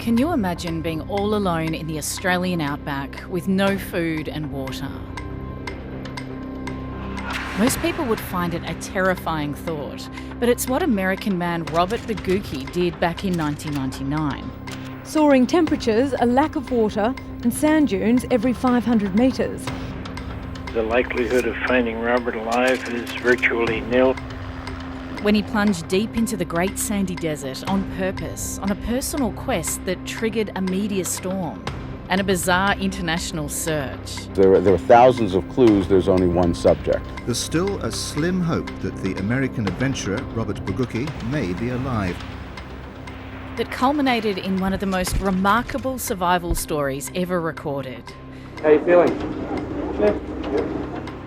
Can you imagine being all alone in the Australian outback with no food and water? Most people would find it a terrifying thought, but it's what American man Robert Bogucki did back in 1999. Soaring temperatures, a lack of water and sand dunes every 500 metres. The likelihood of finding Robert alive is virtually nil. When he plunged deep into the Great Sandy Desert on purpose, on a personal quest that triggered a meteor storm and a bizarre international search. There were thousands of clues, there's only one subject. There's still a slim hope that the American adventurer Robert Bogucki may be alive. That culminated in one of the most remarkable survival stories ever recorded. How are you feeling?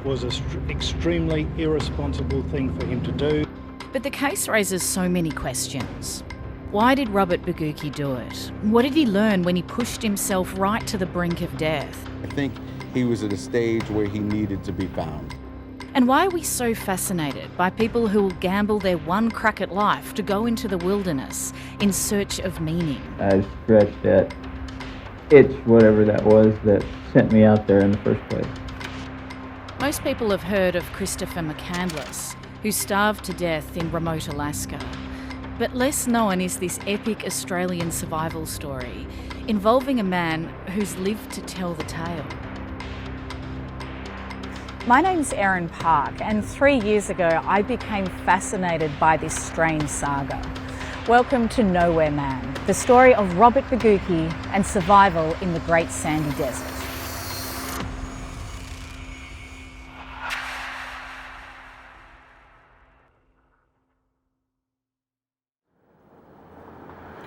Was an extremely irresponsible thing for him to do. But the case raises so many questions. Why did Robert Bogucki do it? What did he learn when he pushed himself right to the brink of death? I think he was at a stage where he needed to be found. And why are we so fascinated by people who will gamble their one crack at life to go into the wilderness in search of meaning? I scratched that itch, whatever that was, that sent me out there in the first place. Most people have heard of Chrisopher McCandless, who starved to death in remote Alaska. But less known is this epic Australian survival story involving a man who's lived to tell the tale. My name's Erin Parke, and 3 years ago I became fascinated by this strange saga. Welcome to Nowhere Man, the story of Robert Bogucki and survival in the Great Sandy Desert.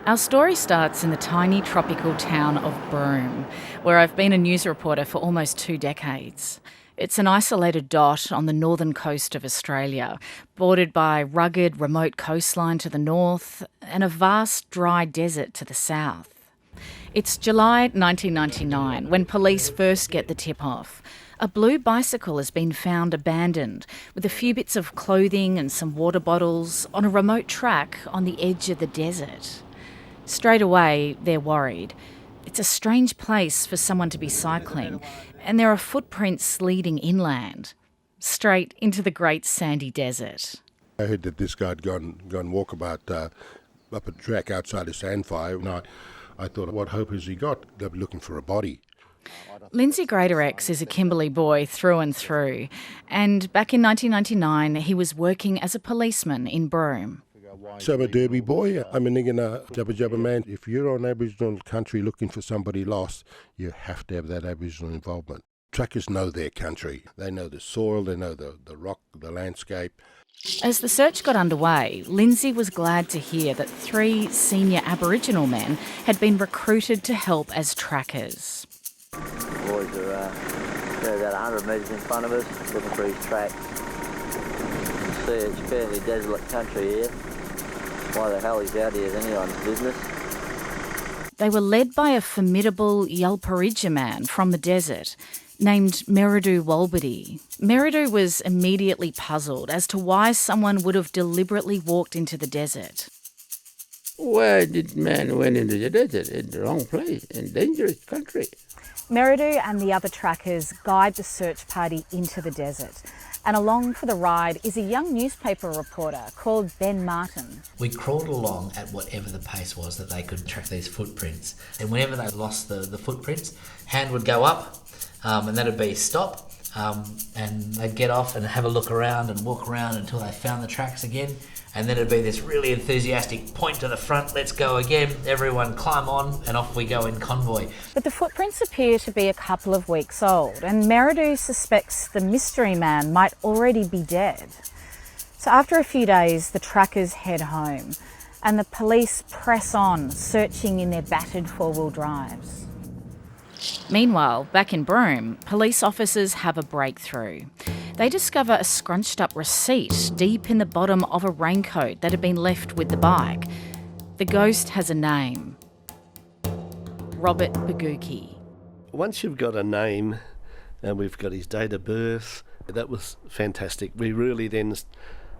Our story starts in the tiny tropical town of Broome, where I've been a news reporter for almost 2 decades. It's an isolated dot on the northern coast of Australia, bordered by rugged, remote coastline to the north and a vast, dry desert to the south. It's July 1999 when police first get the tip-off. A blue bicycle has been found abandoned with a few bits of clothing and some water bottles on a remote track on the edge of the desert. Straight away, they're worried. It's a strange place for someone to be cycling, and there are footprints leading inland, straight into the Great Sandy Desert. I heard that this guy had gone walkabout up a track outside of Sandfire, and I thought, what hope has he got? They'll be looking for a body. Lindsay Greatorex is a Kimberley boy through and through, and back in 1999 he was working as a policeman in Broome. So I'm a Derby boy. I'm a Ningana Jabba Jabba man. If you're on Aboriginal country looking for somebody lost, you have to have that Aboriginal involvement. Trackers know their country. They know the soil, they know the rock, the landscape. As the search got underway, Lindsay was glad to hear that 3 senior Aboriginal men had been recruited to help as trackers. The boys are they're about 100 metres in front of us, looking for his tracks. You can see it's fairly desolate country here. Why the hell he's out here is anyone's business. They were led by a formidable Yalparija man from the desert named Meridu Walbity. Meridu was immediately puzzled as to why someone would have deliberately walked into the desert. Why did man went into the desert? In the wrong place, in dangerous country. Meridu and the other trackers guide the search party into the desert. And along for the ride is a young newspaper reporter called Ben Martin. We crawled along at whatever the pace was that they could track these footprints. And whenever they lost the footprints, hand would go up and that'd be stop. And they'd get off and have a look around and walk around until they found the tracks again. And then it'd be this really enthusiastic point to the front, let's go again, everyone climb on, and off we go in convoy. But the footprints appear to be a couple of weeks old, and Meridu suspects the mystery man might already be dead. So after a few days, the trackers head home, and the police press on, searching in their battered four-wheel drives. Meanwhile, back in Broome, police officers have a breakthrough. They discover a scrunched-up receipt deep in the bottom of a raincoat that had been left with the bike. The ghost has a name. Robert Bogucki. Once you've got a name, and we've got his date of birth, that was fantastic. We really then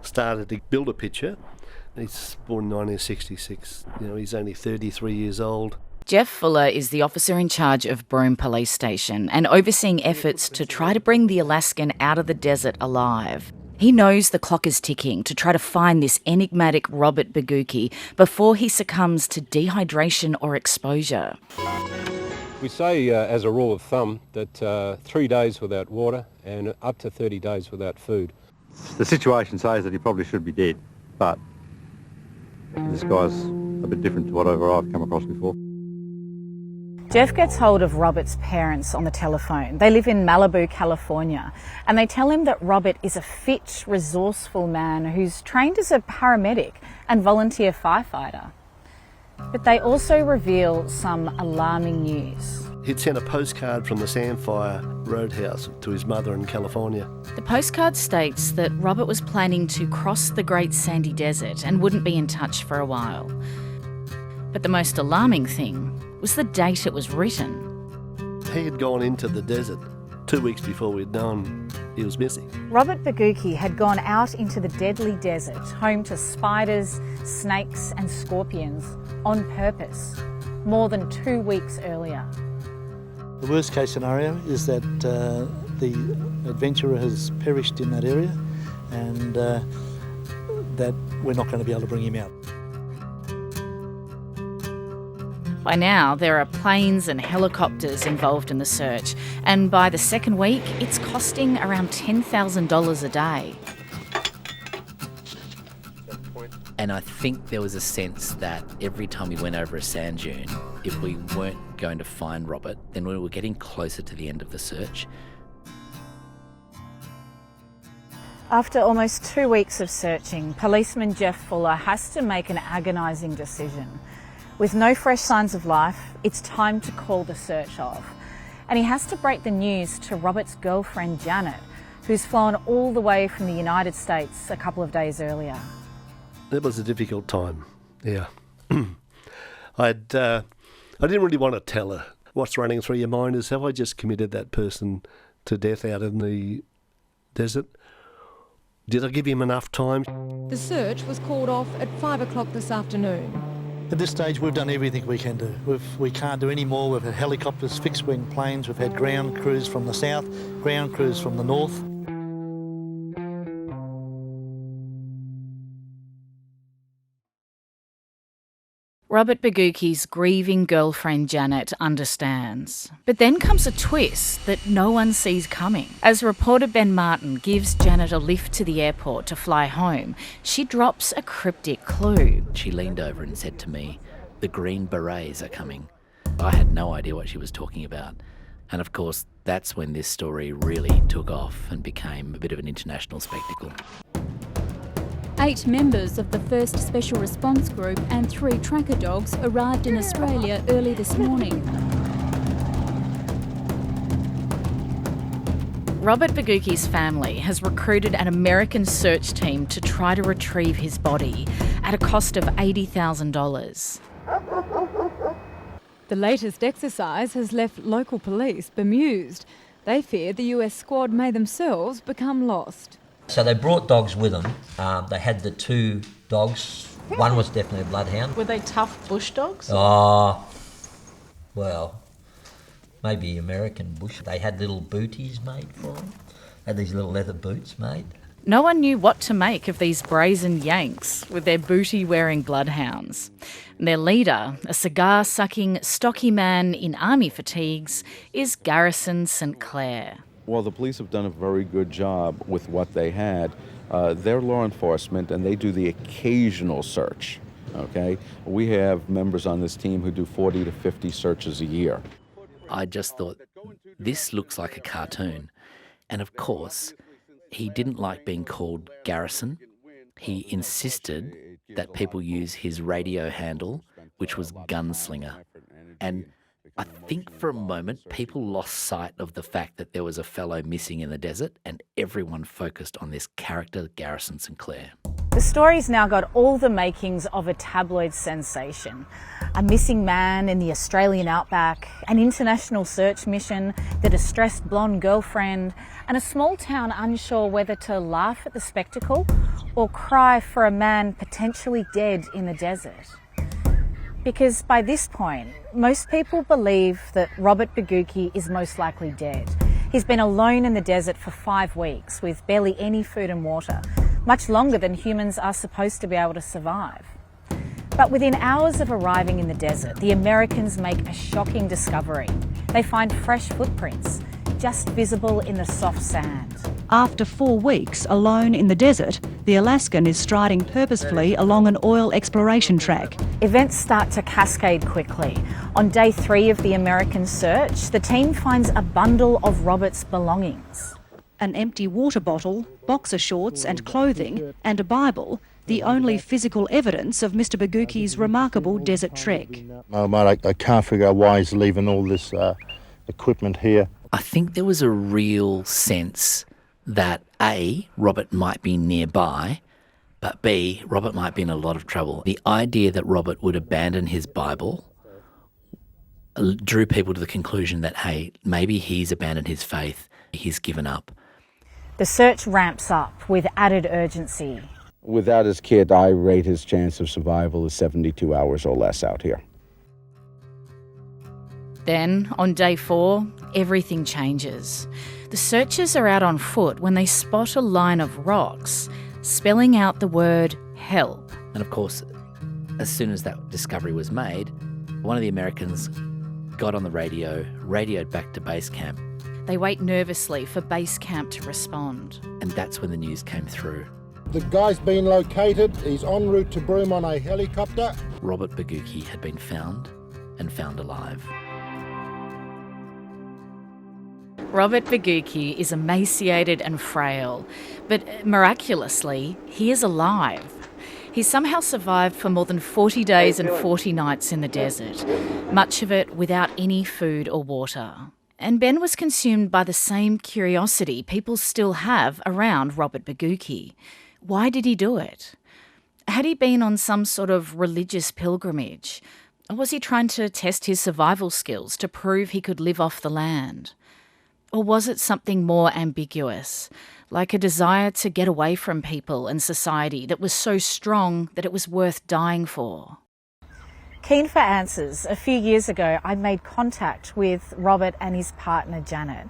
started to build a picture. He's born in 1966. He's only 33 years old. Jeff Fuller is the officer in charge of Broome Police Station and overseeing efforts to try to bring the Alaskan out of the desert alive. He knows the clock is ticking to try to find this enigmatic Robert Bogucki before he succumbs to dehydration or exposure. We say, as a rule of thumb, that 3 days without water and up to 30 days without food. The situation says that he probably should be dead, but this guy's a bit different to whatever I've come across before. Jeff gets hold of Robert's parents on the telephone. They live in Malibu, California, and they tell him that Robert is a fit, resourceful man who's trained as a paramedic and volunteer firefighter. But they also reveal some alarming news. He'd sent a postcard from the Sandfire Roadhouse to his mother in California. The postcard states that Robert was planning to cross the Great Sandy Desert and wouldn't be in touch for a while. But the most alarming thing was the date it was written. He had gone into the desert 2 weeks before we'd known he was missing. Robert Bogucki had gone out into the deadly desert, home to spiders, snakes and scorpions, on purpose, more than 2 weeks earlier. The worst case scenario is that the adventurer has perished in that area and that we're not going to be able to bring him out. By now, there are planes and helicopters involved in the search, and by the second week, it's costing around $10,000 a day. And I think there was a sense that every time we went over a sand dune, if we weren't going to find Robert, then we were getting closer to the end of the search. After almost 2 weeks of searching, policeman Jeff Fuller has to make an agonising decision. With no fresh signs of life, it's time to call the search off. And he has to break the news to Robert's girlfriend Janet, who's flown all the way from the United States a couple of days earlier. It was a difficult time, yeah. I didn't really want to tell her. What's running through your mind is, have I just committed that person to death out in the desert? Did I give him enough time? The search was called off at 5 o'clock this afternoon. At this stage, we've done everything we can do. We can't do any more. We've had helicopters, fixed-wing planes, we've had ground crews from the south, ground crews from the north. Robert Bogucki's grieving girlfriend Janet understands. But then comes a twist that no one sees coming. As reporter Ben Martin gives Janet a lift to the airport to fly home, she drops a cryptic clue. She leaned over and said to me, "The Green Berets are coming." I had no idea what she was talking about. And of course, that's when this story really took off and became a bit of an international spectacle. 8 members of the 1st Special Response Group and 3 tracker dogs arrived in Australia early this morning. Robert Bogucki's family has recruited an American search team to try to retrieve his body at a cost of $80,000. The latest exercise has left local police bemused. They fear the US squad may themselves become lost. So they brought dogs with them. They had the 2 dogs. One was definitely a bloodhound. Were they tough bush dogs? Oh, well, maybe American bush. They had little booties made for them. Had these little leather boots made. No one knew what to make of these brazen Yanks with their booty-wearing bloodhounds. Their leader, a cigar-sucking, stocky man in army fatigues, is Garrison St. Clair. Well, the police have done a very good job with what they had. They're law enforcement, and they do the occasional search, okay? We have members on this team who do 40 to 50 searches a year. I just thought, this looks like a cartoon. And of course, he didn't like being called Garrison. He insisted that people use his radio handle, which was Gunslinger. And I think for a moment people lost sight of the fact that there was a fellow missing in the desert, and everyone focused on this character, Garrison St. Clair. The story's now got all the makings of a tabloid sensation. A missing man in the Australian Outback, an international search mission, the distressed blonde girlfriend, and a small town unsure whether to laugh at the spectacle or cry for a man potentially dead in the desert. Because by this point, most people believe that Robert Bogucki is most likely dead. He's been alone in the desert for 5 weeks with barely any food and water, much longer than humans are supposed to be able to survive. But within hours of arriving in the desert, the Americans make a shocking discovery. They find fresh footprints, just visible in the soft sand. After 4 weeks alone in the desert, the Alaskan is striding purposefully along an oil exploration track. Events start to cascade quickly. On day 3 of the American search, the team finds a bundle of Robert's belongings. An empty water bottle, boxer shorts and clothing, and a Bible, the only physical evidence of Mr Bogucki's remarkable desert trek. Oh, mate, I can't figure out why he's leaving all this equipment here. I think there was a real sense that A, Robert might be nearby, but B, Robert might be in a lot of trouble. The idea that Robert would abandon his Bible drew people to the conclusion that, hey, maybe he's abandoned his faith, he's given up. The search ramps up with added urgency. Without his kid, I rate his chance of survival as 72 hours or less out here. Then, on day 4, everything changes. The searchers are out on foot when they spot a line of rocks spelling out the word help. And of course, as soon as that discovery was made, one of the Americans got on the radio, radioed back to base camp. They wait nervously for base camp to respond. And that's when the news came through. The guy's been located. He's en route to Broome on a helicopter. Robert Bogucki had been found and found alive. Robert Bogucki is emaciated and frail, but miraculously, he is alive. He somehow survived for more than 40 days and 40 nights in the desert, much of it without any food or water. And Ben was consumed by the same curiosity people still have around Robert Bogucki. Why did he do it? Had he been on some sort of religious pilgrimage? Or was he trying to test his survival skills to prove he could live off the land? Or was it something more ambiguous, like a desire to get away from people and society that was so strong that it was worth dying for? Keen for answers, a few years ago I made contact with Robert and his partner Janet,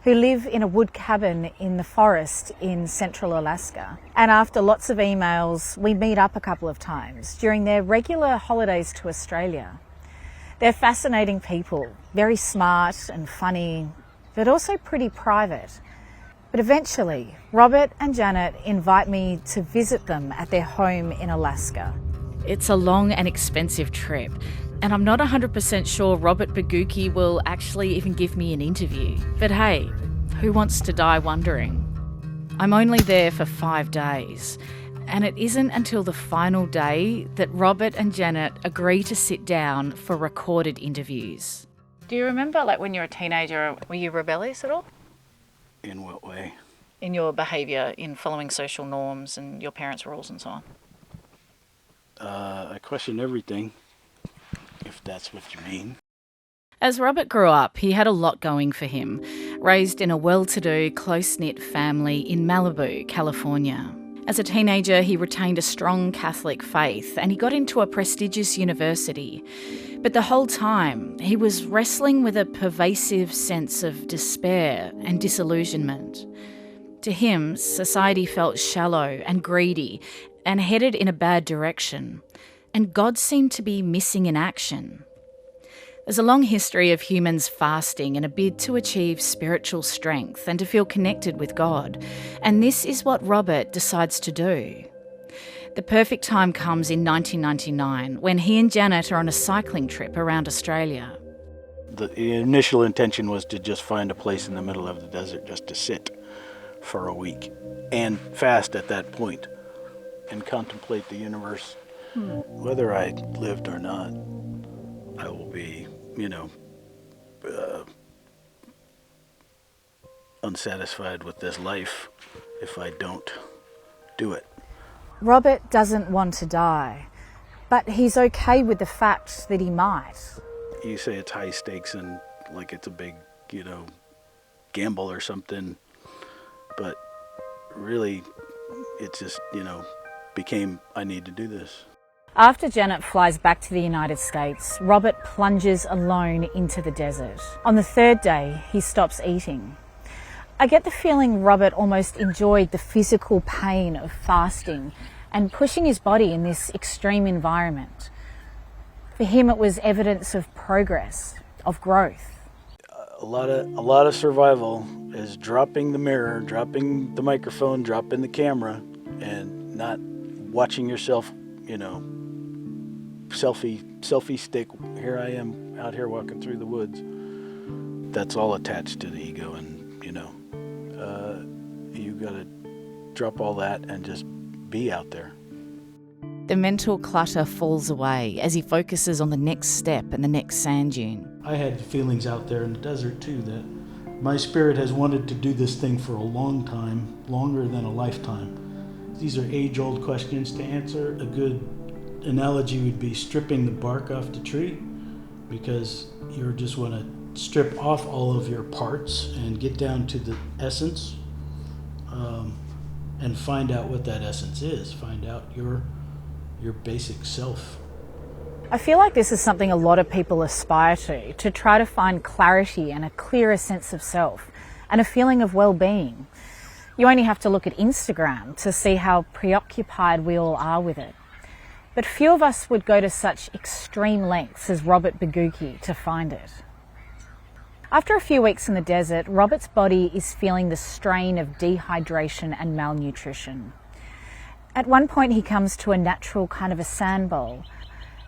who live in a wood cabin in the forest in central Alaska. And after lots of emails, we meet up a couple of times during their regular holidays to Australia. They're fascinating people, very smart and funny, but also pretty private. But eventually, Robert and Janet invite me to visit them at their home in Alaska. It's a long and expensive trip, and I'm not 100% sure Robert Bogucki will actually even give me an interview. But hey, who wants to die wondering? I'm only there for 5 days, and it isn't until the final day that Robert and Janet agree to sit down for recorded interviews. Do you remember, like, when you were a teenager, were you rebellious at all? In what way? In your behaviour, in following social norms and your parents' rules and so on? I question everything, if that's what you mean. As Robert grew up, he had a lot going for him. Raised in a well-to-do, close-knit family in Malibu, California. As a teenager, he retained a strong Catholic faith and he got into a prestigious university. But the whole time, he was wrestling with a pervasive sense of despair and disillusionment. To him, society felt shallow and greedy and headed in a bad direction, and God seemed to be missing in action. There's a long history of humans fasting in a bid to achieve spiritual strength and to feel connected with God, and this is what Robert decides to do. The perfect time comes in 1999 when he and Janet are on a cycling trip around Australia. The initial intention was to just find a place in the middle of the desert just to sit for a week and fast at that point and contemplate the universe. Whether I lived or not, I will be, unsatisfied with this life if I don't do it. Robert doesn't want to die, but he's okay with the fact that he might. You say it's high stakes and like it's a big, gamble or something, but really it's just, became, I need to do this. After Janet flies back to the United States, Robert plunges alone into the desert. On the third day, he stops eating. I get the feeling Robert almost enjoyed the physical pain of fasting and pushing his body in this extreme environment. For him, it was evidence of progress, of growth. A lot of survival is dropping the mirror, dropping the microphone, dropping the camera, and not watching yourself, selfie stick. Here I am out here walking through the woods. That's all attached to the ego, and you got to drop all that and just be out there. The mental clutter falls away as he focuses on the next step and the next sand dune. I had feelings out there in the desert too that my spirit has wanted to do this thing for a long time, longer than a lifetime. These are age-old questions to answer. A good analogy would be stripping the bark off the tree, because you just want to strip off all of your parts and get down to the essence, and find out what that essence is. Find out your basic self. I feel like this is something a lot of people aspire to try to find clarity and a clearer sense of self and a feeling of well-being. You only have to look at Instagram to see how preoccupied we all are with it. But few of us would go to such extreme lengths as Robert Bogucki to find it. After a few weeks in the desert, Robert's body is feeling the strain of dehydration and malnutrition. At one point he comes to a natural kind of a sand bowl,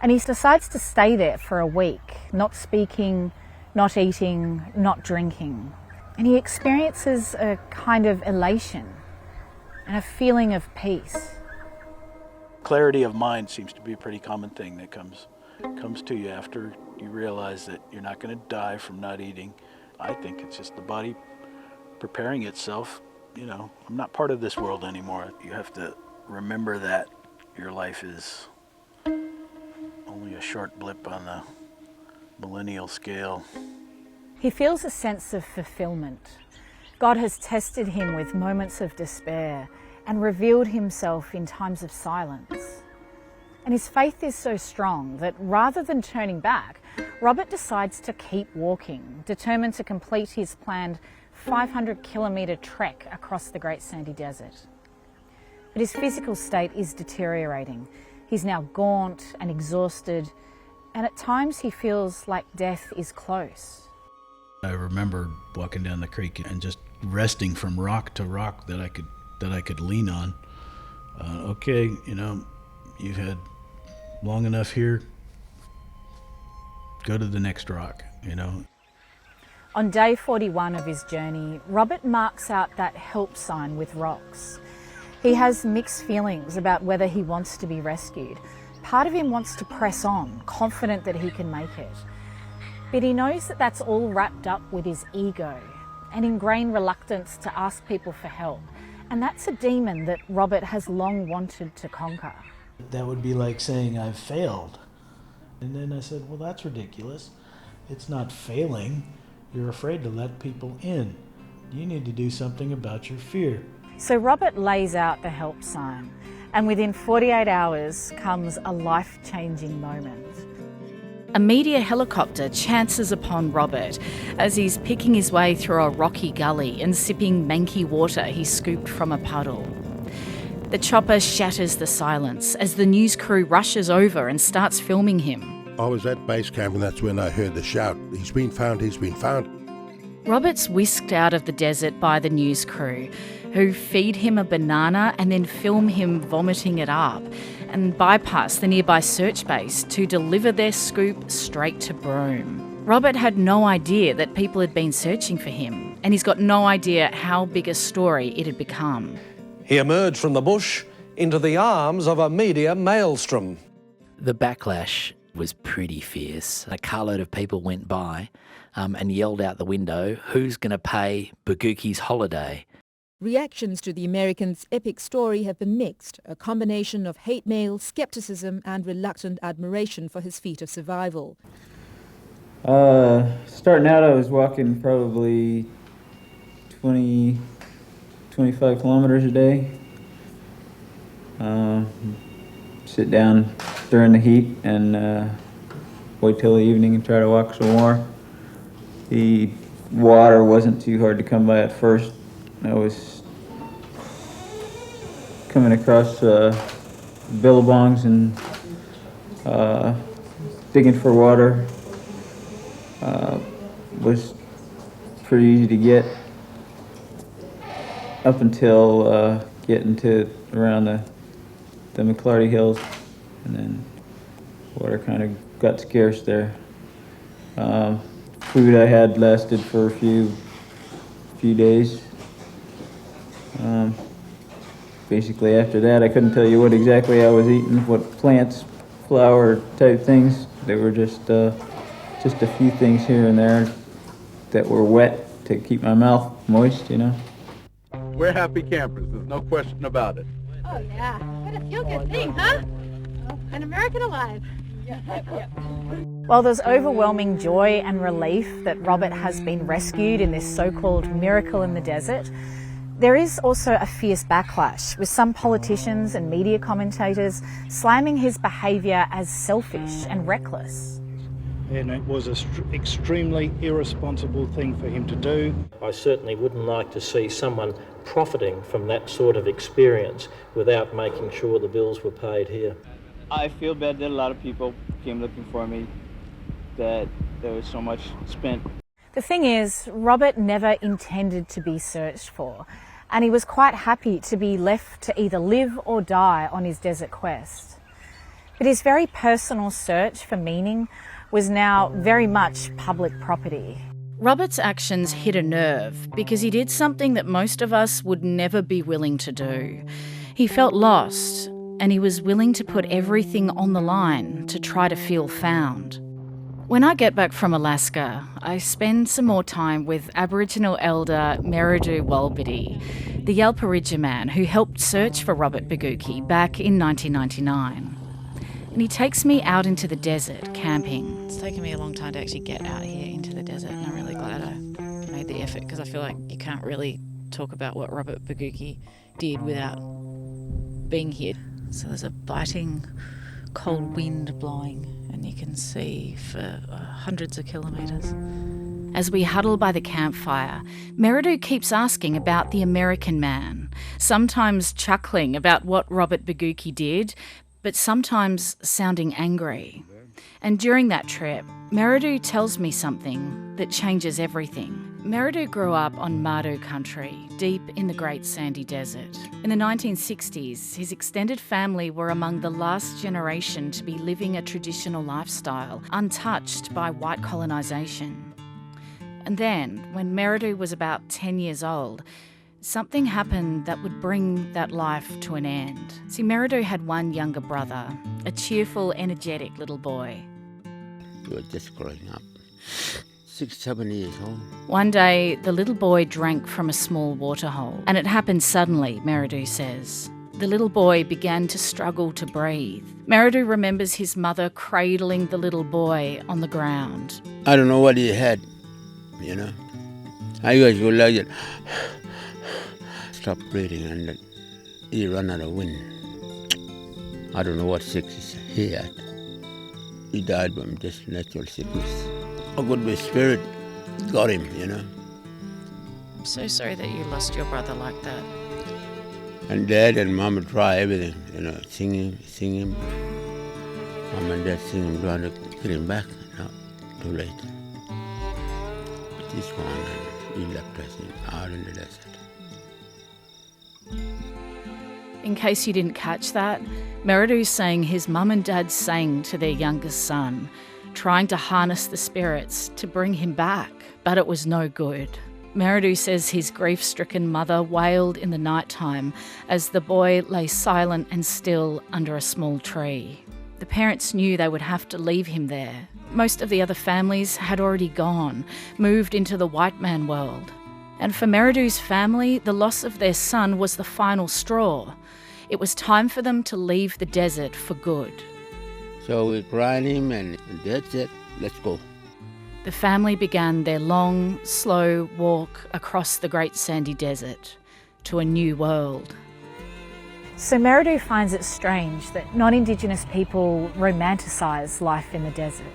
and he decides to stay there for a week, not speaking, not eating, not drinking. And he experiences a kind of elation and a feeling of peace. Clarity of mind seems to be a pretty common thing that comes to you after you realize that you're not going to die from not eating. I think it's just the body preparing itself. I'm not part of this world anymore. You have to remember that your life is only a short blip on the millennial scale. He feels a sense of fulfillment. God has tested him with moments of despair and revealed himself in times of silence. And his faith is so strong that rather than turning back, Robert decides to keep walking, determined to complete his planned 500-kilometre trek across the Great Sandy Desert. But his physical state is deteriorating. He's now gaunt and exhausted, and at times he feels like death is close. I remember walking down the creek and just resting from rock to rock that I could lean on. Okay, you've had long enough here. Go to the next rock, On day 41 of his journey, Robert marks out that help sign with rocks. He has mixed feelings about whether he wants to be rescued. Part of him wants to press on, confident that he can make it. But he knows that that's all wrapped up with his ego, an ingrained reluctance to ask people for help. And that's a demon that Robert has long wanted to conquer. That would be like saying I've failed. And then I said, well, that's ridiculous. It's not failing. You're afraid to let people in. You need to do something about your fear. So Robert lays out the help sign, and within 48 hours comes a life-changing moment. A media helicopter chances upon Robert as he's picking his way through a rocky gully and sipping manky water he scooped from a puddle. The chopper shatters the silence as the news crew rushes over and starts filming him. I was at base camp and that's when I heard the shout, "He's been found, he's been found." Robert's whisked out of the desert by the news crew, who feed him a banana and then film him vomiting it up, and bypass the nearby search base to deliver their scoop straight to Broome. Robert had no idea that people had been searching for him, and he's got no idea how big a story it had become. He emerged from the bush into the arms of a media maelstrom. The backlash was pretty fierce. A carload of people went by and yelled out the window, "Who's going to pay Bogucki's holiday?" Reactions to the American's epic story have been mixed, a combination of hate mail, skepticism and reluctant admiration for his feat of survival. Starting out, I was walking probably 25 kilometers a day. Sit down during the heat and wait till the evening and try to walk some more. The water wasn't too hard to come by at first. I was coming across billabongs and digging for water. Was pretty easy to get up until getting to around the McClarty Hills, and then water kind of got scarce there. Food I had lasted for a few days. Basically after that I couldn't tell you what exactly I was eating, what plants, flower type things. They were just a few things here and there that were wet to keep my mouth moist, you know. We're happy campers, there's no question about it. Oh yeah, what a feel-good thing, huh? Oh, an American alive. While there's overwhelming joy and relief that Robert has been rescued in this so-called miracle in the desert, there is also a fierce backlash, with some politicians and media commentators slamming his behaviour as selfish and reckless. And it was an extremely irresponsible thing for him to do. I certainly wouldn't like to see someone profiting from that sort of experience without making sure the bills were paid here. I feel bad that a lot of people came looking for me, that there was so much spent. The thing is, Robert never intended to be searched for, and he was quite happy to be left to either live or die on his desert quest. But his very personal search for meaning was now very much public property. Robert's actions hit a nerve because he did something that most of us would never be willing to do. He felt lost, and he was willing to put everything on the line to try to feel found. When I get back from Alaska, I spend some more time with Aboriginal elder Merridu Walbity, the Yalparidja man who helped search for Robert Bogucki back in 1999. And he takes me out into the desert, camping. It's taken me a long time to actually get out here into the desert, and I'm really glad I made the effort, because I feel like you can't really talk about what Robert Bogucki did without being here. So there's a biting cold wind blowing, and you can see for hundreds of kilometres. As we huddle by the campfire, Merridu keeps asking about the American man, sometimes chuckling about what Robert Bogucki did, but sometimes sounding angry. And during that trip, Merridu tells me something that changes everything. Merridu grew up on Madu country, deep in the Great Sandy Desert. In the 1960s, his extended family were among the last generation to be living a traditional lifestyle, untouched by white colonisation. And then, when Merridu was about 10 years old, something happened that would bring that life to an end. See, Merridu had one younger brother, a cheerful, energetic little boy. We were just growing up, 6, 7 years old. One day, the little boy drank from a small waterhole, and it happened suddenly, Merridu says. The little boy began to struggle to breathe. Merridu remembers his mother cradling the little boy on the ground. I don't know what he had, you know. I was like it. Stop breathing, and he ran out of wind. I don't know what sickness he had. He died from just natural sickness. A good spirit got him, you know. I'm so sorry that you lost your brother like that. And Dad and Mom would try everything, you know, sing him. Mom and Dad sing him, trying to get him back. No, too late. But he's gone, and he left us out in the desert. In case you didn't catch that, Merridu's saying his mum and dad sang to their youngest son, trying to harness the spirits to bring him back, but it was no good. Merridu says his grief-stricken mother wailed in the nighttime as the boy lay silent and still under a small tree. The parents knew they would have to leave him there. Most of the other families had already gone, moved into the white man world. And for Merridu's family, the loss of their son was the final straw. It was time for them to leave the desert for good. So we cried him, and that's it, let's go. The family began their long, slow walk across the Great Sandy Desert to a new world. So Meridu finds it strange that non-Indigenous people romanticise life in the desert.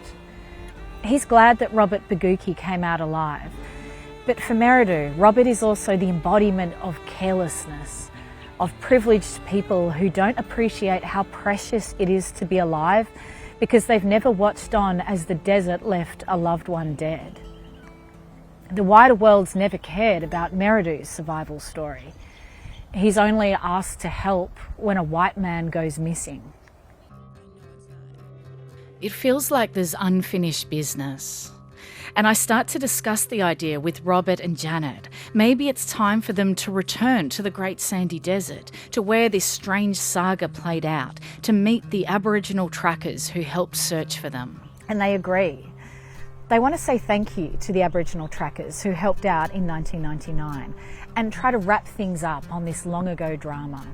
He's glad that Robert Bogucki came out alive. But for Meridu, Robert is also the embodiment of carelessness, of privileged people who don't appreciate how precious it is to be alive because they've never watched on as the desert left a loved one dead. The wider world's never cared about Meridu's survival story. He's only asked to help when a white man goes missing. It feels like there's unfinished business. And I start to discuss the idea with Robert and Janet. Maybe it's time for them to return to the Great Sandy Desert, to where this strange saga played out, to meet the Aboriginal trackers who helped search for them. And they agree. They want to say thank you to the Aboriginal trackers who helped out in 1999 and try to wrap things up on this long ago drama.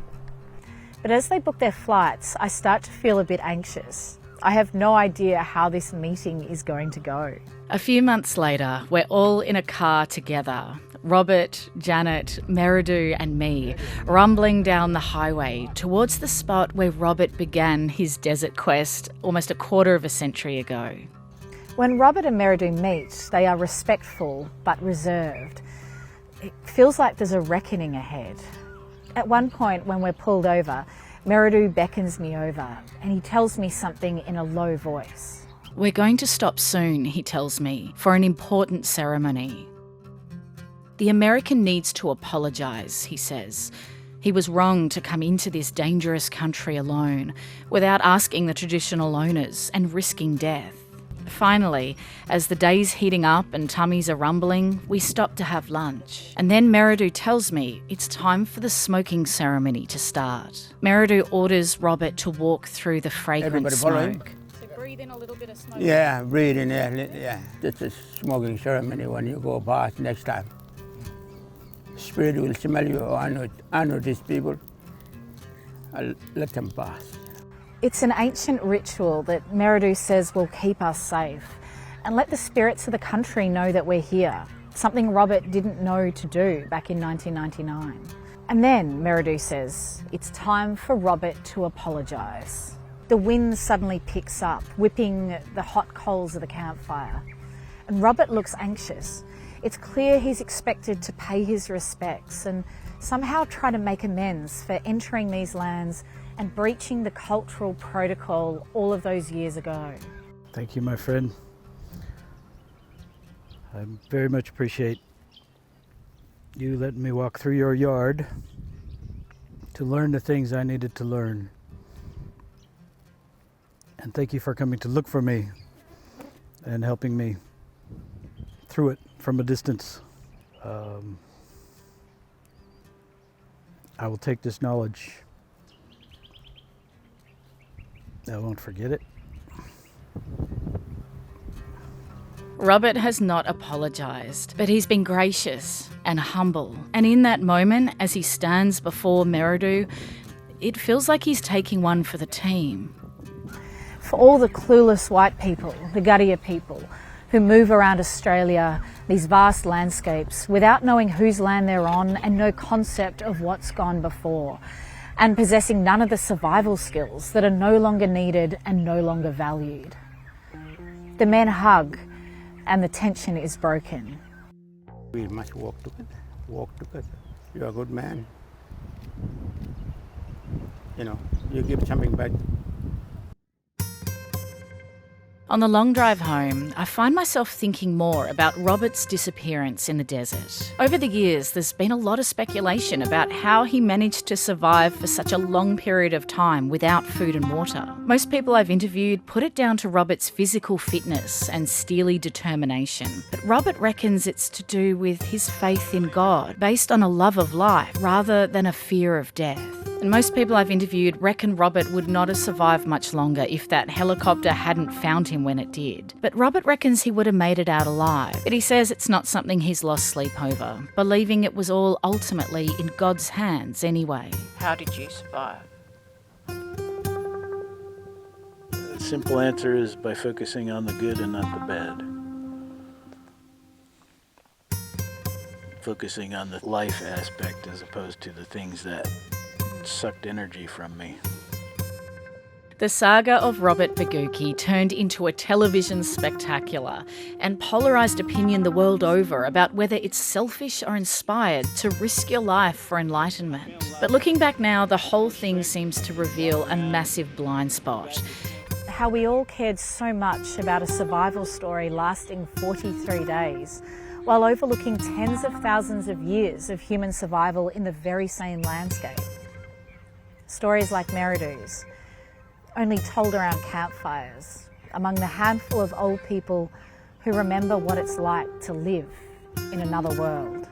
But as they book their flights, I start to feel a bit anxious. I have no idea how this meeting is going to go. A few months later, we're all in a car together. Robert, Janet, Meridu and me, rumbling down the highway towards the spot where Robert began his desert quest almost a quarter of a century ago. When Robert and Meridu meet, they are respectful but reserved. It feels like there's a reckoning ahead. At one point when we're pulled over, Meridu beckons me over and he tells me something in a low voice. We're going to stop soon, he tells me, for an important ceremony. The American needs to apologise, he says. He was wrong to come into this dangerous country alone, without asking the traditional owners and risking death. Finally, as the day's heating up and tummies are rumbling, we stop to have lunch. And then Meridu tells me it's time for the smoking ceremony to start. Meridu orders Robert to walk through the fragrant smoke. So breathe in a little bit of smoke. Yeah, breathe in there. Yeah, it's a smoking ceremony when you go past next time. Spirit will smell you. Oh, I know these people. I'll let them pass. It's an ancient ritual that Meridu says will keep us safe and let the spirits of the country know that we're here, something Robert didn't know to do back in 1999. And then, Meridu says, it's time for Robert to apologise. The wind suddenly picks up, whipping the hot coals of the campfire. And Robert looks anxious. It's clear he's expected to pay his respects and somehow try to make amends for entering these lands and breaching the cultural protocol all of those years ago. Thank you, my friend. I very much appreciate you letting me walk through your yard to learn the things I needed to learn. And thank you for coming to look for me and helping me through it from a distance. I will take this knowledge. I won't forget it. Robert has not apologised, but he's been gracious and humble. And in that moment, as he stands before Meridu, it feels like he's taking one for the team. For all the clueless white people, the Gadiya people, who move around Australia, these vast landscapes, without knowing whose land they're on and no concept of what's gone before, and possessing none of the survival skills that are no longer needed and no longer valued. The men hug and the tension is broken. We must walk together. Walk together. You're a good man. You know, you give something back. On the long drive home, I find myself thinking more about Robert's disappearance in the desert. Over the years, there's been a lot of speculation about how he managed to survive for such a long period of time without food and water. Most people I've interviewed put it down to Robert's physical fitness and steely determination. But Robert reckons it's to do with his faith in God, based on a love of life rather than a fear of death. And most people I've interviewed reckon Robert would not have survived much longer if that helicopter hadn't found him when it did. But Robert reckons he would have made it out alive. But he says it's not something he's lost sleep over, believing it was all ultimately in God's hands anyway. How did you survive? The simple answer is by focusing on the good and not the bad. Focusing on the life aspect as opposed to the things that it sucked energy from me. The saga of Robert Bogucki turned into a television spectacular and polarised opinion the world over about whether it's selfish or inspired to risk your life for enlightenment. But looking back now, the whole thing seems to reveal a massive blind spot. How we all cared so much about a survival story lasting 43 days, while overlooking tens of thousands of years of human survival in the very same landscape. Stories like Meridu's, only told around campfires, among the handful of old people who remember what it's like to live in another world.